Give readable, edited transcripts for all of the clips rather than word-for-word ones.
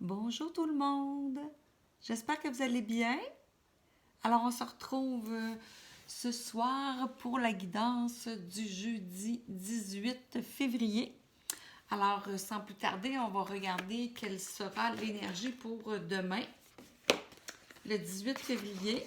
Bonjour tout le monde! J'espère que vous allez bien. Alors, on se retrouve ce soir pour la guidance du jeudi 18 février. Alors, sans plus tarder, on va regarder quelle sera l'énergie pour demain, le 18 février.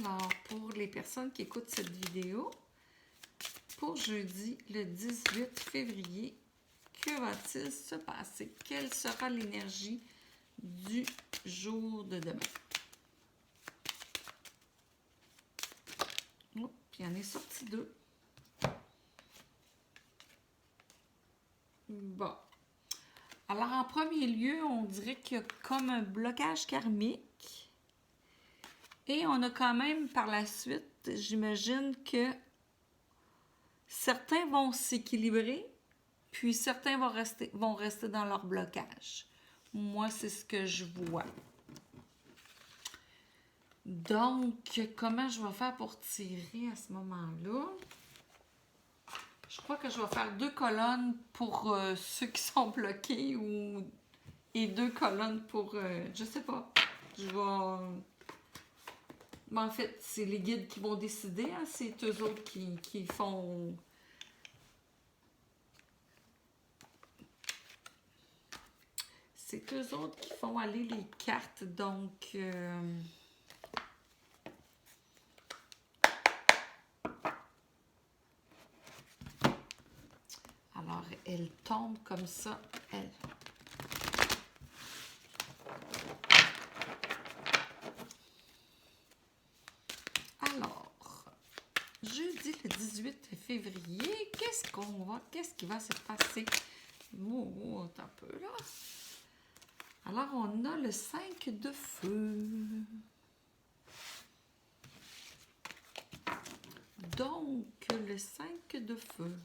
Alors, pour les personnes qui écoutent cette vidéo, pour jeudi, le 18 février, que va-t-il se passer? Quelle sera l'énergie du jour de demain? Oh, puis il y en est sorti deux. Bon. Alors, en premier lieu, on dirait qu'il y a comme un blocage karmique. Et on a quand même, par la suite, j'imagine que certains vont s'équilibrer, puis certains vont rester dans leur blocage. Moi, c'est ce que je vois. Donc, comment je vais faire pour tirer à ce moment-là? Je crois que je vais faire 2 colonnes pour ceux qui sont bloqués et 2 colonnes pour... je sais pas. Je vais... Mais en fait, c'est les guides qui vont décider. Hein? C'est eux autres qui font... C'est eux autres qui font aller les cartes. Donc... Alors, elle tombe comme ça. Elle... Alors, jeudi le 18 février, qu'est-ce qui va se passer? Oh, attends un peu là. Alors, on a le 5 de feu. Donc, le 5 de feu.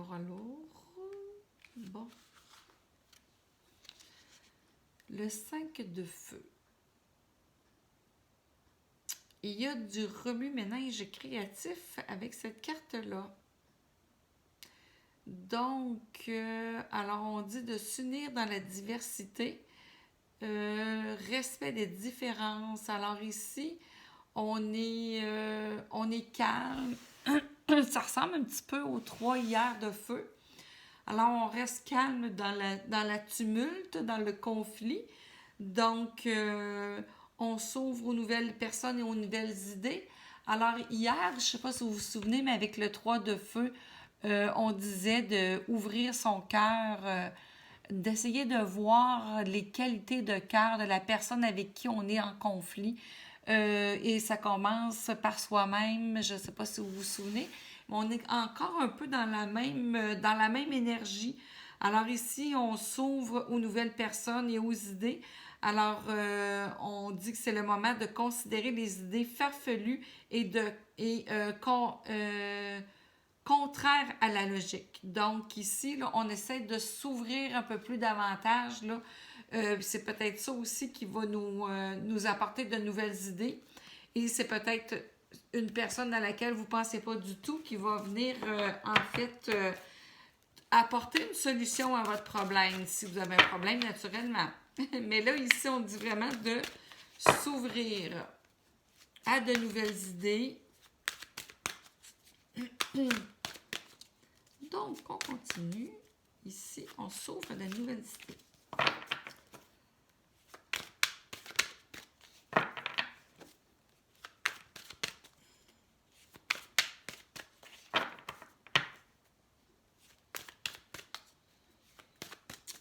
Alors. Bon. Le 5 de feu. Il y a du remue-ménage créatif avec cette carte-là. Donc, alors on dit de s'unir dans la diversité, respect des différences. Alors ici, on est calme. Ça ressemble un petit peu aux 3 hier de feu. Alors, on reste calme dans la tumulte, dans le conflit. Donc, on s'ouvre aux nouvelles personnes et aux nouvelles idées. Alors, hier, je ne sais pas si vous vous souvenez, mais avec le 3 de feu, on disait d'ouvrir son cœur, d'essayer de voir les qualités de cœur de la personne avec qui on est en conflit. Et ça commence par soi-même, je ne sais pas si vous vous souvenez, mais on est encore un peu dans la même énergie. Alors ici, on s'ouvre aux nouvelles personnes et aux idées. Alors, on dit que c'est le moment de considérer les idées farfelues et contraires à la logique. Donc ici, là, on essaie de s'ouvrir un peu plus davantage, là. C'est peut-être ça aussi qui va nous apporter de nouvelles idées. Et c'est peut-être une personne à laquelle vous ne pensez pas du tout qui va venir, apporter une solution à votre problème, si vous avez un problème, naturellement. Mais là, ici, on dit vraiment de s'ouvrir à de nouvelles idées. Donc, on continue. Ici, on s'ouvre à de nouvelles idées.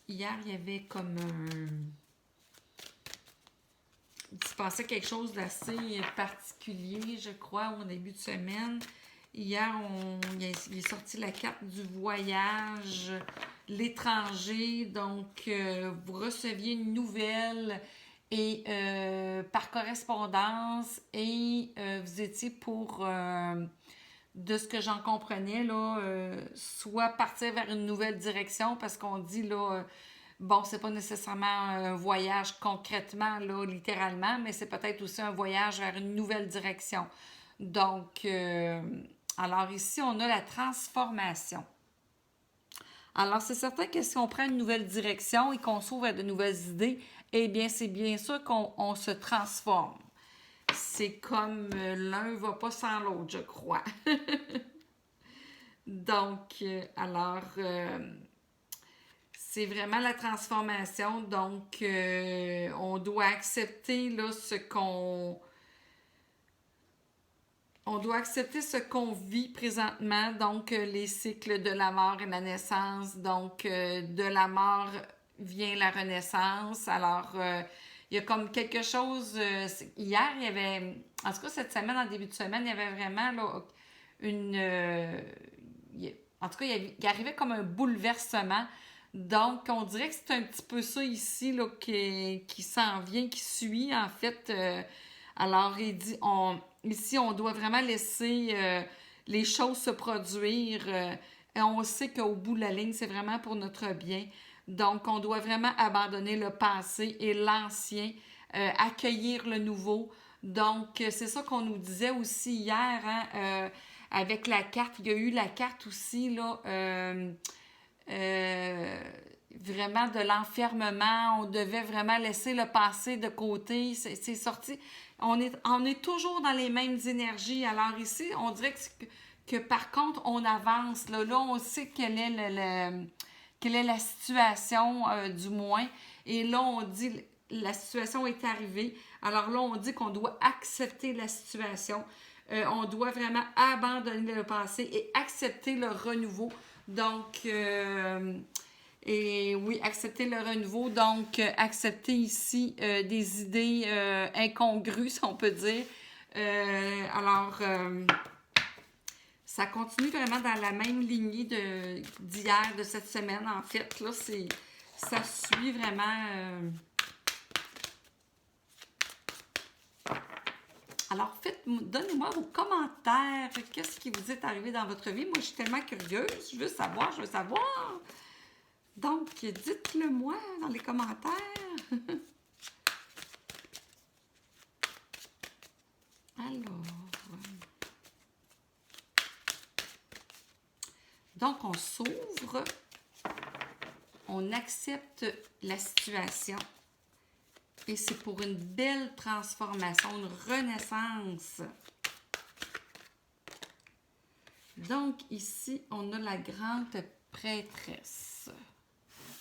Hier, il y avait comme il se passait quelque chose d'assez particulier, je crois, au début de semaine. Hier, il est sorti la carte du voyage, l'étranger. Donc, vous receviez une nouvelle et par correspondance et vous étiez pour, de ce que j'en comprenais, là, soit partir vers une nouvelle direction parce qu'on dit, là, bon, c'est pas nécessairement un voyage concrètement, là, littéralement, mais c'est peut-être aussi un voyage vers une nouvelle direction. Donc, alors ici, on a la transformation. Alors, c'est certain que si on prend une nouvelle direction et qu'on s'ouvre à de nouvelles idées, eh bien, c'est bien sûr qu'on se transforme. C'est comme l'un ne va pas sans l'autre, je crois. Donc, c'est vraiment la transformation. Donc, on doit accepter là, on doit accepter ce qu'on vit présentement, donc les cycles de la mort et la naissance. Donc, de la mort vient la renaissance. Alors, il y a comme quelque chose... hier, il y avait... En tout cas, cette semaine, en début de semaine, il y avait vraiment là, une... en tout cas, il arrivait comme un bouleversement. Donc, on dirait que c'est un petit peu ça ici là, qui s'en vient, qui suit, en fait. Alors, il dit, ici, on doit vraiment laisser les choses se produire. Et on sait qu'au bout de la ligne, c'est vraiment pour notre bien. Donc, on doit vraiment abandonner le passé et l'ancien, accueillir le nouveau. Donc, c'est ça qu'on nous disait aussi hier, hein, avec la carte. Il y a eu la carte aussi, là, vraiment de l'enfermement. On devait vraiment laisser le passé de côté. C'est sorti. On est toujours dans les mêmes énergies. Alors ici, on dirait que par contre, on avance. Là, on sait quelle est la situation, du moins. Et là, on dit la situation est arrivée. Alors là, on dit qu'on doit accepter la situation. On doit vraiment abandonner le passé et accepter le renouveau. Donc, et oui, accepter le renouveau. Donc, accepter ici des idées incongrues, si on peut dire. Ça continue vraiment dans la même lignée d'hier, de cette semaine. En fait, là, ça suit vraiment... Alors, donnez-moi vos commentaires. Qu'est-ce qui vous est arrivé dans votre vie? Moi, je suis tellement curieuse. Je veux savoir. Donc, dites-le moi dans les commentaires. Alors, donc on s'ouvre, on accepte la situation et c'est pour une belle transformation, une renaissance. Donc ici, on a la grande prêtresse.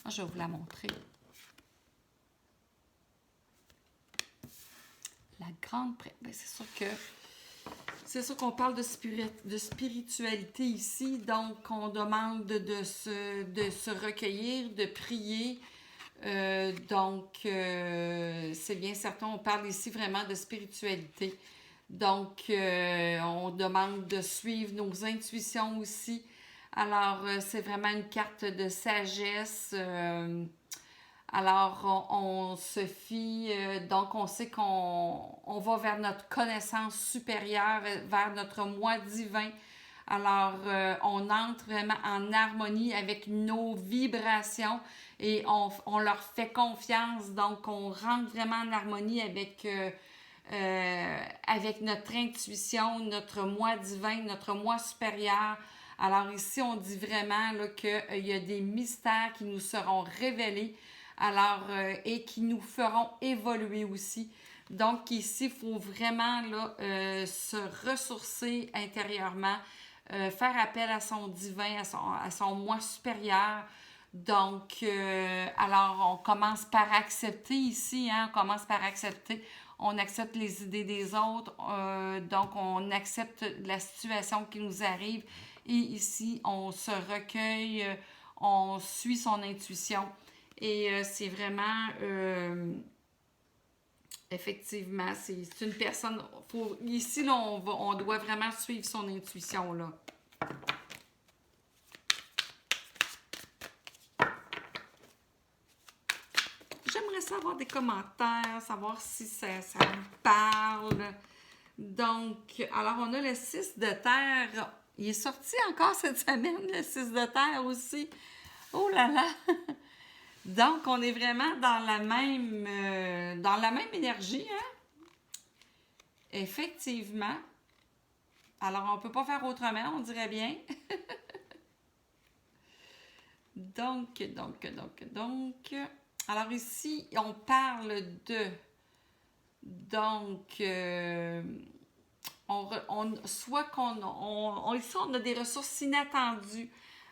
Je vais vous la montrer. La grande prêtresse. C'est sûr qu'on parle de spiritualité ici. Donc, on demande de se recueillir, de prier. C'est bien certain, on parle ici vraiment de spiritualité. Donc, on demande de suivre nos intuitions aussi. Alors, c'est vraiment une carte de sagesse. Alors, on se fie, donc on sait qu'on va vers notre connaissance supérieure, vers notre moi divin. Alors, on entre vraiment en harmonie avec nos vibrations et on leur fait confiance. Donc, on rentre vraiment en harmonie avec notre intuition, notre moi divin, notre moi supérieur. Alors ici, on dit vraiment qu'il y a des mystères qui nous seront révélés, et qui nous feront évoluer aussi. Donc ici, il faut vraiment se ressourcer intérieurement, faire appel à son divin, à son moi supérieur. Donc, on commence par accepter ici, hein, on accepte les idées des autres, donc on accepte la situation qui nous arrive et ici, on se recueille, on suit son intuition et c'est vraiment Effectivement, c'est une personne. Ici, là, on doit vraiment suivre son intuition, là. J'aimerais savoir des commentaires, savoir si ça me parle. Donc, alors, on a le 6 de terre. Il est sorti encore cette semaine, le 6 de terre aussi. Oh là là! Donc, on est vraiment dans la même énergie, hein? Effectivement. Alors, on ne peut pas faire autrement, on dirait bien. Donc. Alors ici, on parle de... Donc, soit ici, on a des ressources inattendues.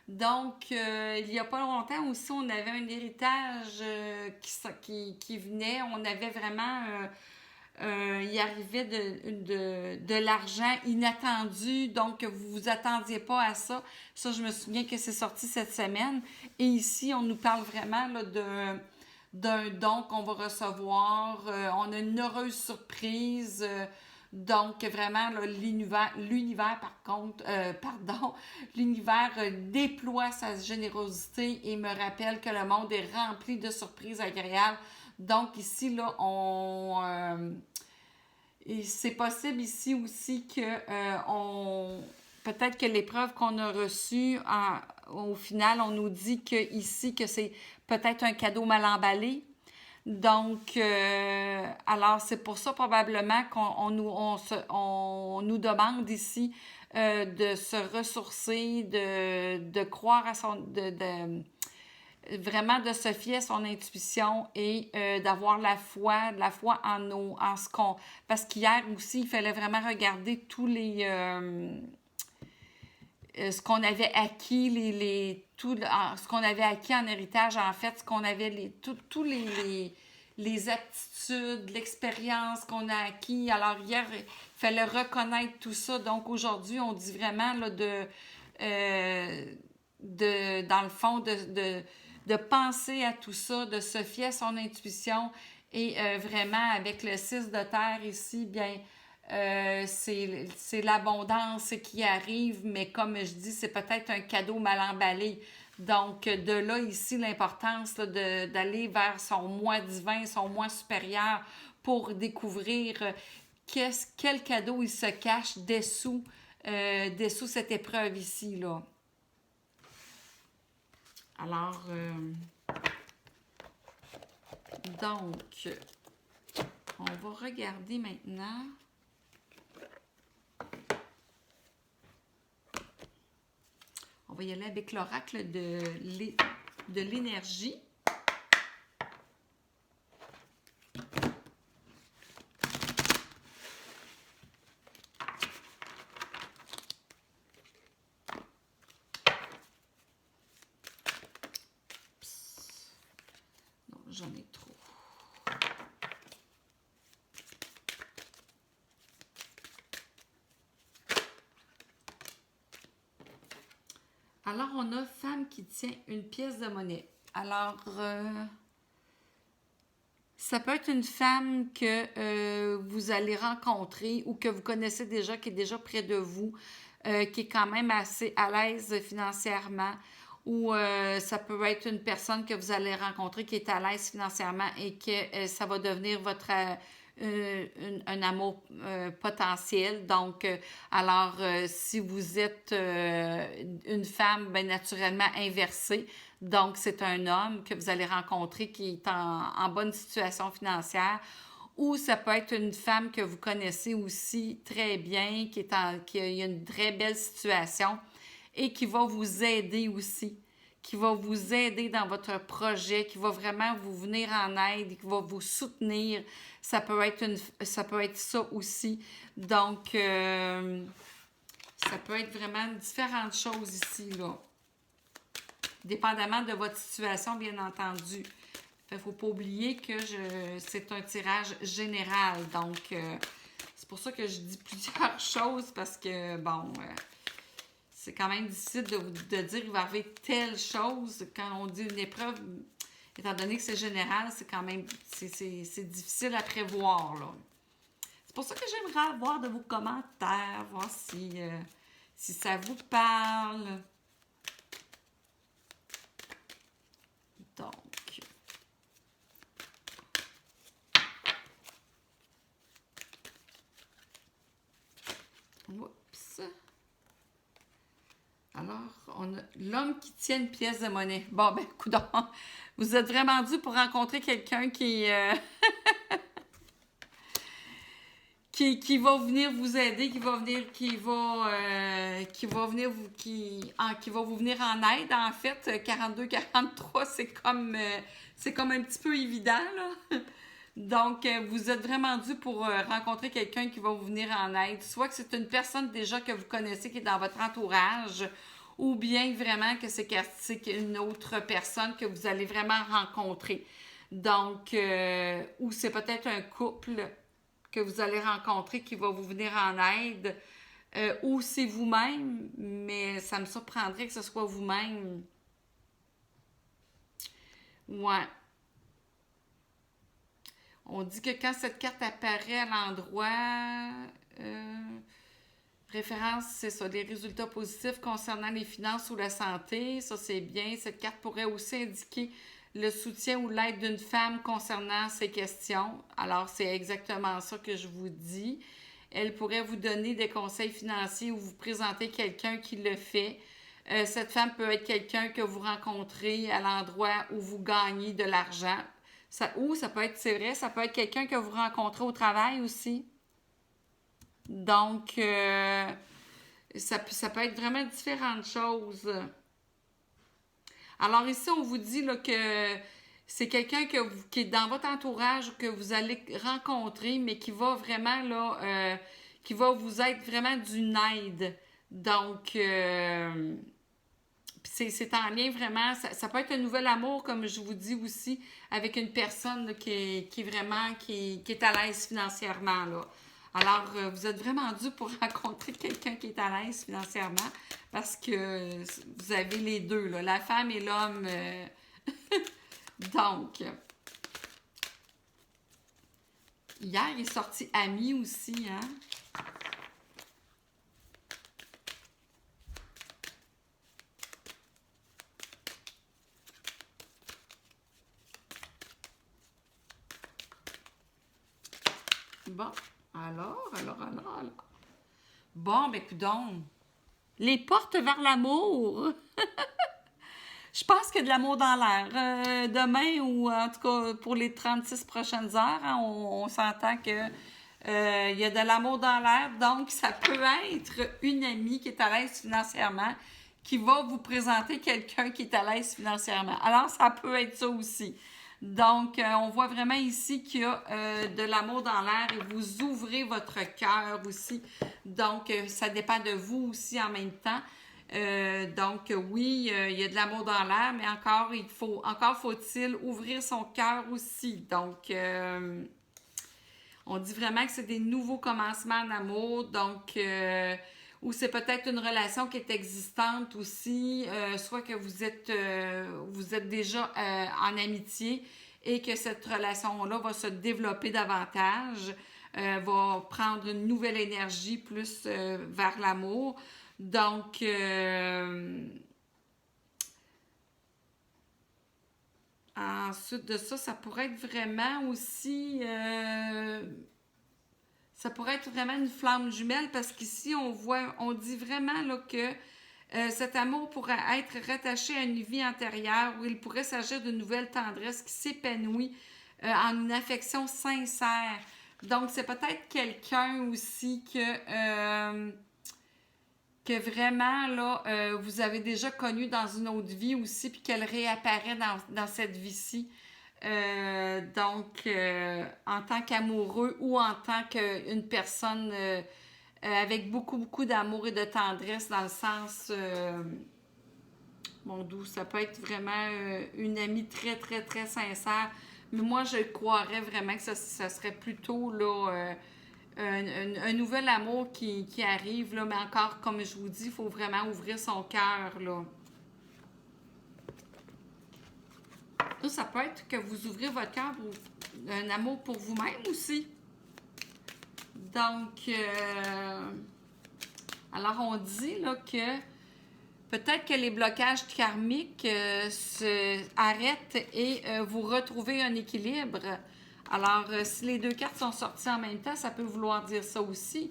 Donc, il n'y a pas longtemps aussi, on avait un héritage qui venait. On avait vraiment... il arrivait de l'argent inattendu, donc vous ne vous attendiez pas à ça. Ça, je me souviens que c'est sorti cette semaine. Et ici, on nous parle vraiment là, d'un don qu'on va recevoir. On a une heureuse surprise. Donc, vraiment, là, l'univers, par contre, l'univers déploie sa générosité et me rappelle que le monde est rempli de surprises agréables. Donc, ici, là, et c'est possible ici aussi que peut-être que l'épreuve qu'on a reçue, au final, on nous dit que ici que c'est peut-être un cadeau mal emballé. Donc, alors c'est pour ça probablement qu'on nous demande ici de se ressourcer, de croire à vraiment de se fier à son intuition et d'avoir la foi en ce qu'on... Parce qu'hier aussi, il fallait vraiment regarder tous les... ce qu'on avait acquis, ce qu'on avait acquis en héritage, en fait, ce qu'on avait, tous les aptitudes, l'expérience qu'on a acquis. Alors hier, il fallait reconnaître tout ça. Donc aujourd'hui, on dit vraiment là, dans le fond, de penser à tout ça, de se fier à son intuition. Et vraiment, avec le 6 de terre ici, bien, c'est l'abondance qui arrive, mais comme je dis, c'est peut-être un cadeau mal emballé. Donc, de là, ici, l'importance d'aller vers son moi divin, son moi supérieur pour découvrir quel cadeau il se cache dessous cette épreuve ici, là. Alors, donc, on va regarder maintenant. On va y aller avec l'oracle de l'énergie. Non, j'en ai trop. Alors, on a femme qui tient une pièce de monnaie. Alors, ça peut être une femme que vous allez rencontrer ou que vous connaissez déjà, qui est déjà près de vous, qui est quand même assez à l'aise financièrement. Ou ça peut être une personne que vous allez rencontrer qui est à l'aise financièrement et que ça va devenir un amour potentiel. Donc, alors, si vous êtes une femme, bien naturellement inversée, donc c'est un homme que vous allez rencontrer qui est en bonne situation financière. Ou ça peut être une femme que vous connaissez aussi très bien, qui a une très belle situation et qui va vous aider aussi, qui va vous aider dans votre projet, qui va vraiment vous venir en aide, qui va vous soutenir. Ça peut être ça aussi. Donc, ça peut être vraiment différentes choses ici, là. Dépendamment de votre situation, bien entendu. Il ne faut pas oublier que c'est un tirage général. Donc, c'est pour ça que je dis plusieurs choses parce que, bon, c'est quand même difficile de dire qu'il va arriver telle chose. Quand on dit une épreuve, étant donné que c'est général, c'est quand même, c'est difficile à prévoir, là. C'est pour ça que j'aimerais avoir de vos commentaires, voir si ça vous parle. Donc, oups. Alors, on a l'homme qui tient une pièce de monnaie. Bon, ben, coudonc, vous êtes vraiment dû pour rencontrer quelqu'un qui va venir vous aider, qui va vous venir en aide. En fait, 42-43, c'est comme un petit peu évident, là. Donc, vous êtes vraiment dû pour rencontrer quelqu'un qui va vous venir en aide. Soit que c'est une personne déjà que vous connaissez qui est dans votre entourage, ou bien vraiment que c'est une autre personne que vous allez vraiment rencontrer. Donc, ou c'est peut-être un couple que vous allez rencontrer qui va vous venir en aide, ou c'est vous-même, mais ça me surprendrait que ce soit vous-même. Ouais. On dit que quand cette carte apparaît à l'endroit, euh, référence, c'est ça, des résultats positifs concernant les finances ou la santé, ça c'est bien. Cette carte pourrait aussi indiquer le soutien ou l'aide d'une femme concernant ces questions. Alors, c'est exactement ça que je vous dis. Elle pourrait vous donner des conseils financiers ou vous présenter quelqu'un qui le fait. Cette femme peut être quelqu'un que vous rencontrez à l'endroit où vous gagnez de l'argent. Ça peut être, c'est vrai, ça peut être quelqu'un que vous rencontrez au travail aussi. Donc, ça peut être vraiment différentes choses. Alors ici, on vous dit là, que c'est quelqu'un qui est dans votre entourage que vous allez rencontrer, mais qui va vraiment là, qui va vous être vraiment d'une aide. Donc, c'est en lien vraiment, ça peut être un nouvel amour, comme je vous dis aussi, avec une personne là, qui est à l'aise financièrement. Là. Alors, vous êtes vraiment dû pour rencontrer quelqu'un qui est à l'aise financièrement parce que vous avez les deux, là, la femme et l'homme. Donc, hier, il est sorti Ami aussi, hein? Bon, alors. Bon, ben, coudonc. Les portes vers l'amour. Je pense qu'il y a de l'amour dans l'air. Demain, ou en tout cas pour les 36 prochaines heures, hein, on s'entend que il y a de l'amour dans l'air. Donc, ça peut être une amie qui est à l'aise financièrement qui va vous présenter quelqu'un qui est à l'aise financièrement. Alors, ça peut être ça aussi. Donc, on voit vraiment ici qu'il y a de l'amour dans l'air et vous ouvrez votre cœur aussi. Donc, ça dépend de vous aussi en même temps. Donc, oui, il y a de l'amour dans l'air, mais encore faut-il ouvrir son cœur aussi. Donc, on dit vraiment que c'est des nouveaux commencements en amour. Donc, ou c'est peut-être une relation qui est existante aussi, soit que vous êtes déjà en amitié et que cette relation-là va se développer davantage, va prendre une nouvelle énergie plus vers l'amour. Donc, ensuite de ça, ça pourrait être vraiment aussi... ça pourrait être vraiment une flamme jumelle parce qu'ici, on dit vraiment là, que cet amour pourrait être rattaché à une vie antérieure où il pourrait s'agir d'une nouvelle tendresse qui s'épanouit en une affection sincère. Donc, c'est peut-être quelqu'un aussi que vraiment, là, vous avez déjà connu dans une autre vie aussi, puis qu'elle réapparaît dans cette vie-ci. Donc, en tant qu'amoureux ou en tant qu'une personne avec beaucoup, beaucoup d'amour et de tendresse, dans le sens, mon doux, ça peut être vraiment une amie très, très, très sincère. Mais moi, je croirais vraiment que ça serait plutôt, là, un nouvel amour qui arrive, là, mais encore, comme je vous dis, il faut vraiment ouvrir son cœur, là. ça peut être que vous ouvrez votre cœur pour un amour pour vous-même aussi. Donc, alors on dit là que peut-être que les blocages karmiques arrêtent et vous retrouvez un équilibre. Alors, si les deux cartes sont sorties en même temps, ça peut vouloir dire ça aussi.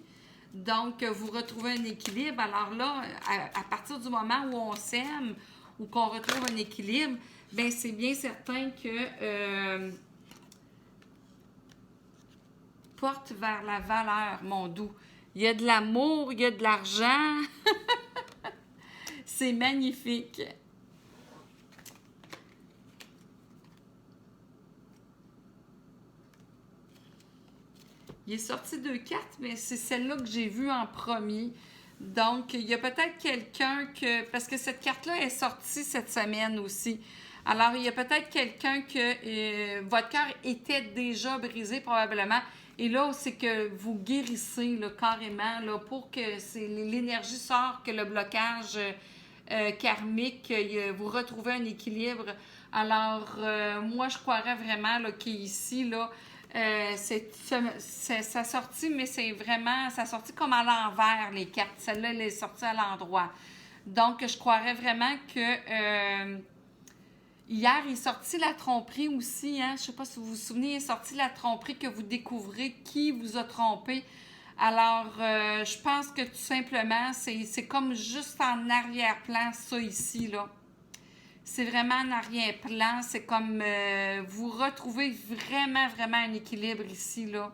Donc, vous retrouvez un équilibre. Alors là, à partir du moment où on s'aime ou qu'on retrouve un équilibre, bien, c'est bien certain que porte vers la valeur, mon doux. Il y a de l'amour, il y a de l'argent. C'est magnifique. Il est sorti 2 cartes, mais c'est celle-là que j'ai vue en premier. Donc, il y a peut-être quelqu'un que... Parce que cette carte-là est sortie cette semaine aussi. Alors, il y a peut-être quelqu'un que votre cœur était déjà brisé probablement. Et là, c'est que vous guérissez là, carrément là, pour que l'énergie sorte, que le blocage karmique, vous retrouvez un équilibre. Alors, moi, je croirais vraiment là, qu'ici, là, ça sortit, mais c'est vraiment, ça sortit comme à l'envers, les cartes. Celle-là, elle est sortie à l'endroit. Donc, je croirais vraiment que hier, il est sorti la tromperie aussi. Hein? Je ne sais pas si vous vous souvenez, il est sorti la tromperie que vous découvrez qui vous a trompé. Alors, je pense que tout simplement, c'est comme juste en arrière-plan, ça ici, là. C'est vraiment en arrière-plan. C'est comme vous retrouvez vraiment, vraiment un équilibre ici, là.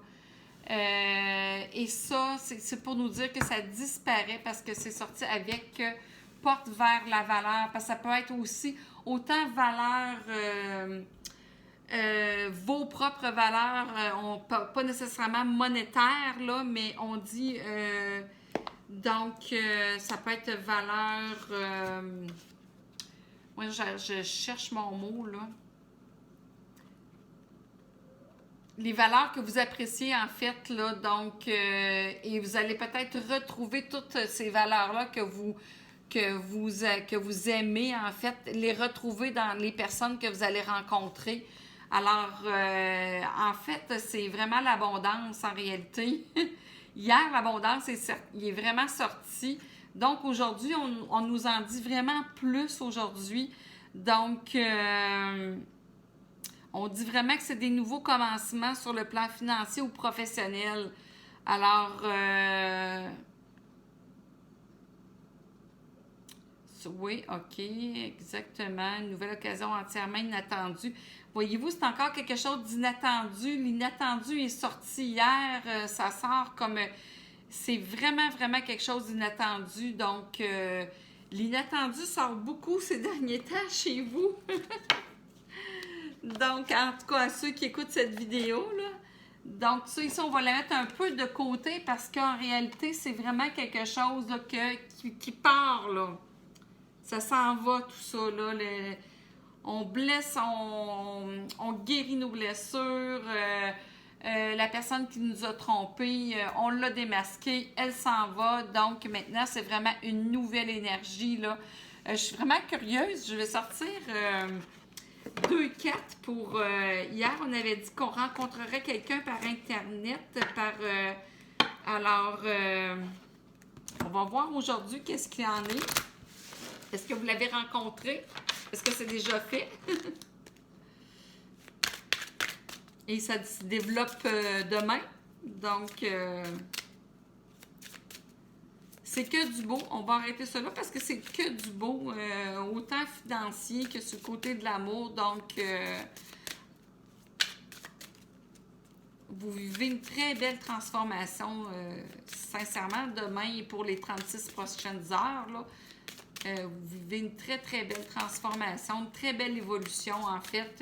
Et ça, c'est pour nous dire que ça disparaît parce que c'est sorti avec porte vers la valeur. Parce que ça peut être aussi autant valeur, vos propres valeurs, pas nécessairement monétaires, là, mais on dit, donc, ça peut être valeur... moi, je cherche mon mot, là. Les valeurs que vous appréciez, en fait, là, donc, et vous allez peut-être retrouver toutes ces valeurs-là que vous aimez, en fait, les retrouver dans les personnes que vous allez rencontrer. Alors, en fait, c'est vraiment l'abondance, en réalité. Hier, l'abondance, il est vraiment sorti. Donc, aujourd'hui, on nous en dit vraiment plus aujourd'hui. Donc, on dit vraiment que c'est des nouveaux commencements sur le plan financier ou professionnel. Alors, oui, OK, exactement. Une nouvelle occasion entièrement inattendue. Voyez-vous, c'est encore quelque chose d'inattendu. L'inattendu est sorti hier. Ça sort comme... c'est vraiment, vraiment quelque chose d'inattendu. Donc, l'inattendu sort beaucoup ces derniers temps chez vous. Donc, en tout cas, à ceux qui écoutent cette vidéo, là. Donc, ça ici, on va la mettre un peu de côté parce qu'en réalité, c'est vraiment quelque chose là, qui part, là. Ça s'en va, tout ça, là. On blesse, on guérit nos blessures. La personne qui nous a trompés, on l'a démasquée, elle s'en va. Donc, maintenant, c'est vraiment une nouvelle énergie, là. Je suis vraiment curieuse. Je vais sortir 2 cartes pour... hier, on avait dit qu'on rencontrerait quelqu'un par Internet, alors, on va voir aujourd'hui qu'est-ce qu'il en est. Est-ce que vous l'avez rencontré? Est-ce que c'est déjà fait? Et ça se développe demain. Donc, c'est que du beau. On va arrêter cela parce que c'est que du beau, autant financier que sur le côté de l'amour. Donc, vous vivez une très belle transformation, sincèrement, demain et pour les 36 prochaines heures, là. Vous vivez une très, très belle transformation, une très belle évolution, en fait.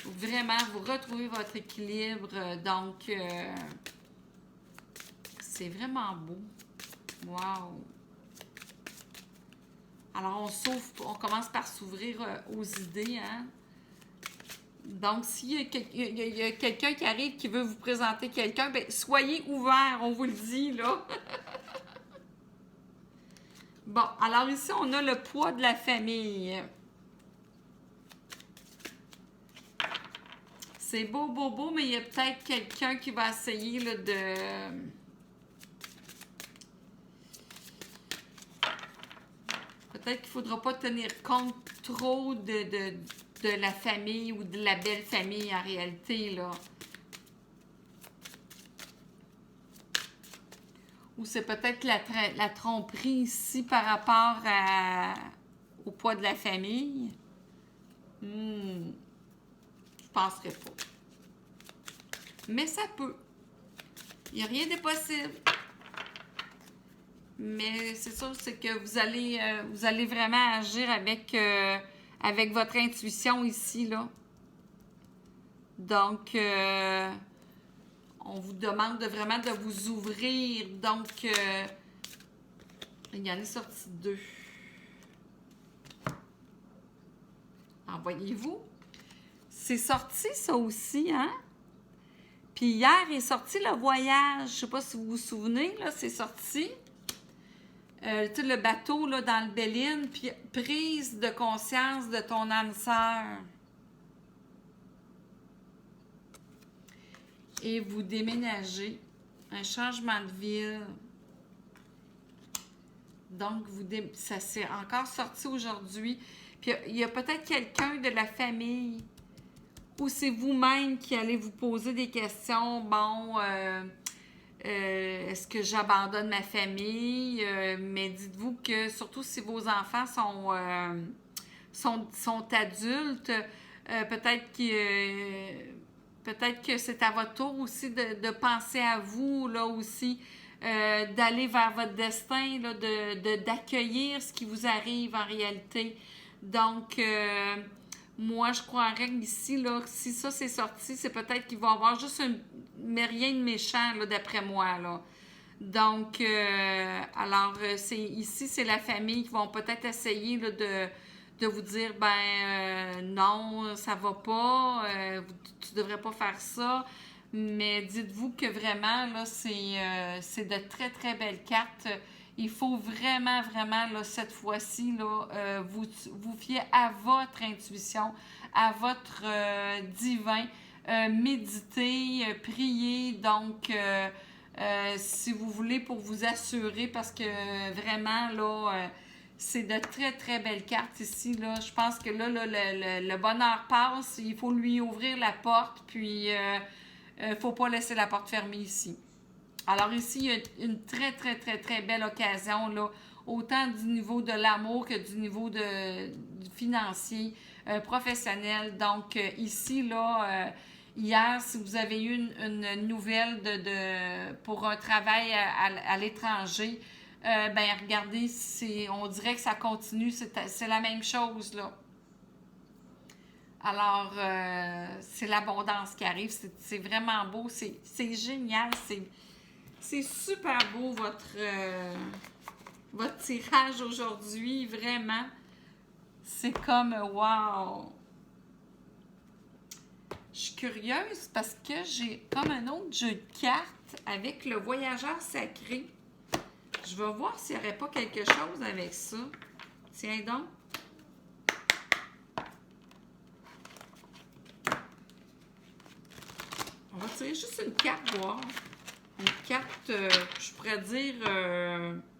Vraiment, vous retrouvez votre équilibre. Donc, c'est vraiment beau. Wow! Alors, on commence par s'ouvrir aux idées, hein? Donc, s'il y a quelqu'un qui arrive qui veut vous présenter quelqu'un, bien, soyez ouverts, on vous le dit, là. Bon, alors ici, on a le poids de la famille. C'est beau, beau, beau, mais il y a peut-être quelqu'un qui va essayer là, de... Peut-être qu'il ne faudra pas tenir compte trop de la famille ou de la belle famille en réalité, là. Ou c'est peut-être la tromperie ici par rapport au poids de la famille. Je penserais pas. Mais ça peut. Il n'y a rien d'impossible. Mais c'est sûr, c'est que vous allez vraiment agir avec votre intuition ici, là. Donc, on vous demande vraiment de vous ouvrir. Donc, il y en est sorti 2. Envoyez-vous. C'est sorti, ça aussi, hein? Puis hier est sorti le voyage. Je ne sais pas si vous vous souvenez, là, c'est sorti. Tu sais, le bateau, là, dans le Béline, puis prise de conscience de ton âme sœur. Et vous déménagez. Un changement de ville. Donc, ça s'est encore sorti aujourd'hui. Puis, il y a peut-être quelqu'un de la famille ou c'est vous-même qui allez vous poser des questions. Bon, est-ce que j'abandonne ma famille? Mais dites-vous que, surtout si vos enfants sont adultes, peut-être que c'est à votre tour aussi de penser à vous, là aussi, d'aller vers votre destin, là, d'accueillir ce qui vous arrive en réalité. Donc, moi, je croirais qu'ici, là, si ça c'est sorti, c'est peut-être qu'il va y avoir juste mais rien de méchant, là, d'après moi, là. Donc, ici, c'est la famille qui vont peut-être essayer là, de vous dire, non, ça va pas, tu devrais pas faire ça. Mais dites-vous que vraiment, là, c'est de très, très belles cartes. Il faut vraiment, vraiment, là, cette fois-ci, là, vous fier à votre intuition, à votre divin. Méditer, prier, donc si vous voulez pour vous assurer, parce que vraiment, là, c'est de très, très belles cartes ici, là. Je pense que là, le bonheur passe, il faut lui ouvrir la porte, puis il ne faut pas laisser la porte fermée ici. Alors ici, il y a une très, très, très, très belle occasion, là, autant du niveau de l'amour que du niveau du financier, professionnel. Donc ici, là, hier, si vous avez eu une nouvelle pour un travail à l'étranger, regardez, on dirait que ça continue, c'est la même chose, là. Alors, c'est l'abondance qui arrive, c'est vraiment beau, c'est génial, c'est super beau votre tirage aujourd'hui, vraiment. C'est comme, wow! Je suis curieuse parce que j'ai comme un autre jeu de cartes avec le voyageur sacré. Je vais voir s'il n'y aurait pas quelque chose avec ça. Tiens donc. On va tirer juste une carte, voir. Une carte, je pourrais dire,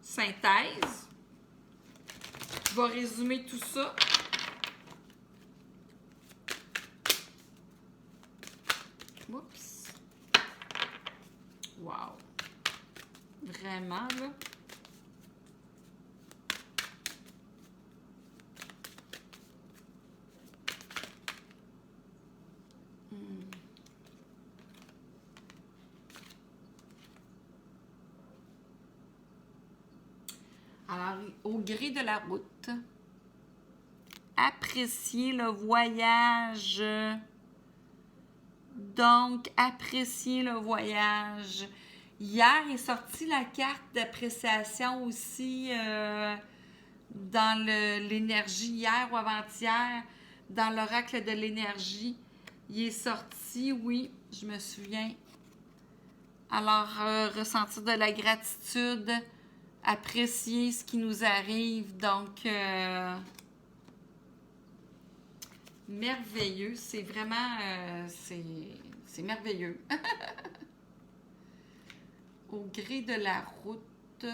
synthèse. Je vais résumer tout ça. Oups. Wow. Vraiment, là. Alors, au gré de la route, appréciez le voyage. Donc, appréciez le voyage. Hier est sortie la carte d'appréciation aussi dans l'énergie hier ou avant-hier, dans l'oracle de l'énergie. Il est sorti, oui, je me souviens. Alors, ressentir de la gratitude, apprécier ce qui nous arrive. Donc, merveilleux. C'est vraiment... c'est merveilleux. Au gré de la route,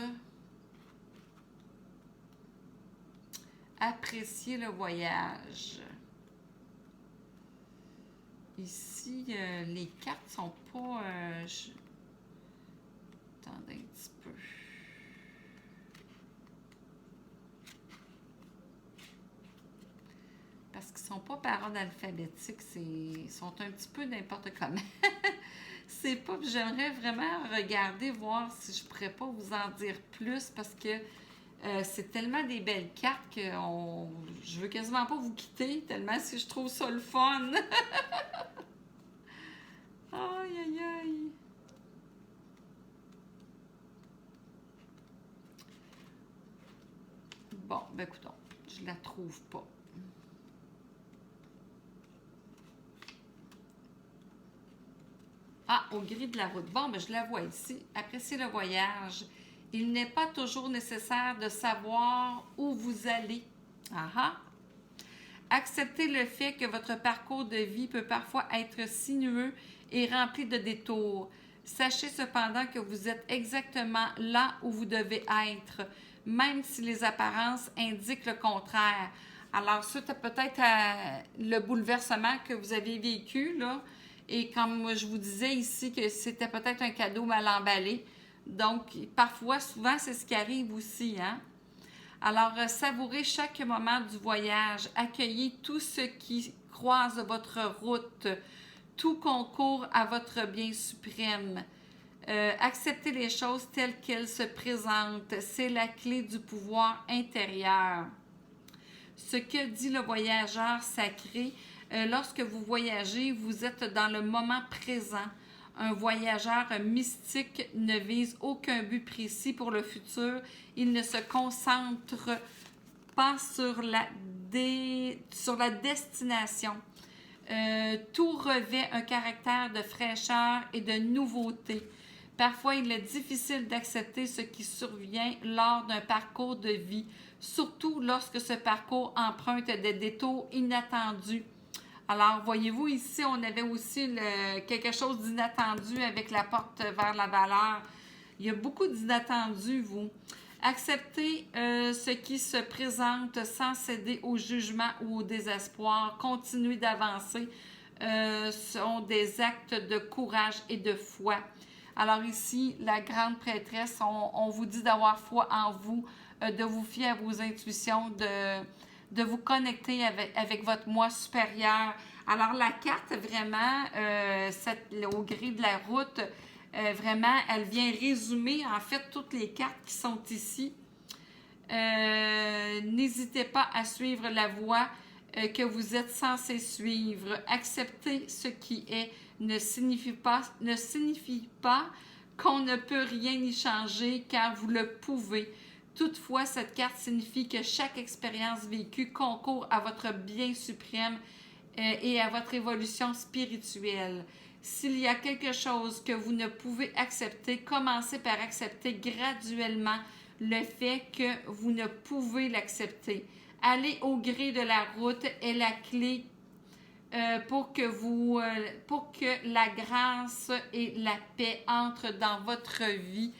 apprécier le voyage. Ici, les cartes sont pas... Attendez un petit peu. Parce qu'ils ne sont pas par ordre alphabétique, ils sont un petit peu n'importe comment. C'est pas... J'aimerais vraiment regarder, voir si je pourrais pas vous en dire plus, parce que c'est tellement des belles cartes que je veux quasiment pas vous quitter, tellement si je trouve ça le fun. Aïe, aïe, aïe. Bon, ben écoutons, je la trouve pas. Ah, au gris de la route. Bon, ben je la vois ici. Appréciez le voyage. Il n'est pas toujours nécessaire de savoir où vous allez. Ah ah. Acceptez le fait que votre parcours de vie peut parfois être sinueux et rempli de détours. Sachez cependant que vous êtes exactement là où vous devez être, même si les apparences indiquent le contraire. Alors, suite à peut-être le bouleversement que vous avez vécu, là, et comme je vous disais ici que c'était peut-être un cadeau mal emballé. Donc, parfois, souvent, c'est ce qui arrive aussi, hein? Alors, savourez chaque moment du voyage. Accueillez tout ce qui croise votre route. Tout concourt à votre bien suprême. Acceptez les choses telles qu'elles se présentent. C'est la clé du pouvoir intérieur. Ce que dit le voyageur sacré, lorsque vous voyagez, vous êtes dans le moment présent. Un voyageur mystique ne vise aucun but précis pour le futur. Il ne se concentre pas sur la destination. Tout revêt un caractère de fraîcheur et de nouveauté. Parfois, il est difficile d'accepter ce qui survient lors d'un parcours de vie, surtout lorsque ce parcours emprunte des détours inattendus. Alors, voyez-vous, ici, on avait aussi quelque chose d'inattendu avec la porte vers la valeur. Il y a beaucoup d'inattendus, vous. Acceptez ce qui se présente sans céder au jugement ou au désespoir. Continuez d'avancer. Sont des actes de courage et de foi. Alors ici, la grande prêtresse, on vous dit d'avoir foi en vous, de vous fier à vos intuitions, de vous connecter avec votre moi supérieur. Alors, la carte, vraiment, au gris de la route, vraiment, elle vient résumer, en fait, toutes les cartes qui sont ici. N'hésitez pas à suivre la voie que vous êtes censé suivre. Accepter ce qui est ne signifie pas qu'on ne peut rien y changer, car vous le pouvez. Toutefois, cette carte signifie que chaque expérience vécue concourt à votre bien suprême et à votre évolution spirituelle. S'il y a quelque chose que vous ne pouvez accepter, commencez par accepter graduellement le fait que vous ne pouvez l'accepter. Aller au gré de la route est la clé pour que la grâce et la paix entrent dans votre vie.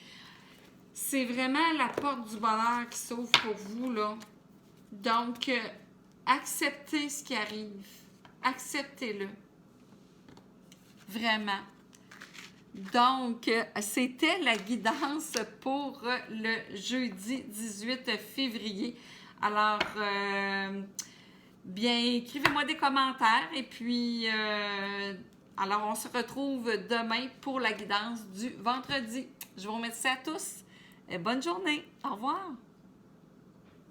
C'est vraiment la porte du bonheur qui s'ouvre pour vous, là. Donc, acceptez ce qui arrive. Acceptez-le. Vraiment. Donc, c'était la guidance pour le jeudi 18 février. Alors, bien, écrivez-moi des commentaires et puis, alors on se retrouve demain pour la guidance du vendredi. Je vous remercie à tous et bonne journée. Au revoir.